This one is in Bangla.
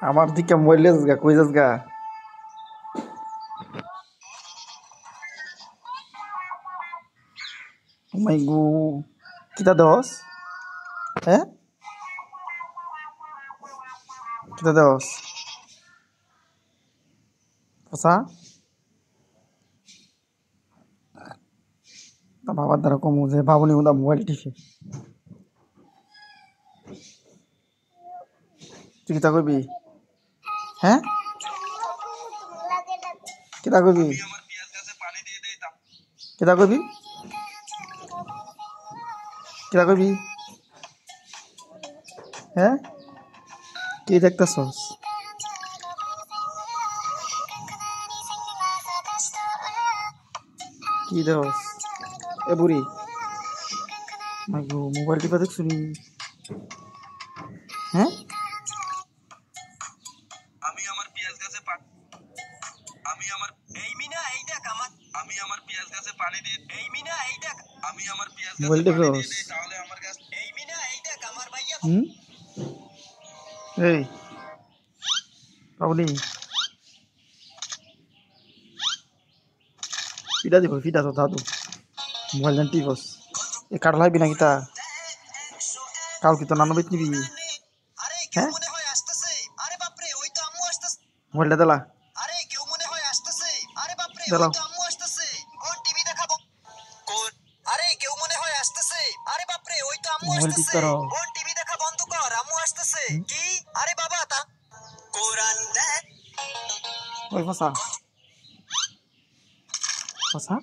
আমার দিকে মোবাইল লেস গা কই যাস গা মাই গু কিতা দস হ্যাঁ কিতা দস পসা তা বাবার দ্বারা কমু যে বাবুনি হুদা মোবাইল টিপে তুই কিতা কইবি হ্যাঁ কিতা কইবি কিতা কইবি কিতা কইবি হ্যাঁ কি দেখতেছস কি দোস এ বুড়ি মাই গো মোবাইল টিপা দেখছ নি হ্যাঁ আমি আমার পেঁয়াজ গাছে আমি আমার এই মিনা এই দেখ আমার আমি আমার পেঁয়াজ গাছে পানি দিয়ে এই মিনা এই দেখ আমি আমার পেঁয়াজ গাছে মোবাইল পানি দিয়ে টিপস দেই তাহলে আমার গাছ এই মিনা এই দেখ আমার ভাইয়া এই বাবুনি ফিটা দিব ফিটা তো দাদু মোবাইল জান টিপস এ কাট লাইবি নাকি তা কাল কি তো নানো বেত নিবি আরে কেউ হ্যাঁ মনে হয় আসতেছে আরে বাপ রে ওই তো আম্মু আসতেছে মোবাইলটা দেলা আরে কেউ মনে হয় আসতেছে আরে বাপ রে ওই দেলাও তো আম্মু আসতেছে কোন টিভি দেখাবো কোন আরে কেউ মনে হয় আসতেছে আরে বাপ রে ওই তো আম্মু মোবাইল ঠিক আসতেছে করো কোন টিভি দেখা বন্ধ কর আম্মু আসতেছে কি আরে বাবা তা কোরআন দেখ ওই ফসা ফসা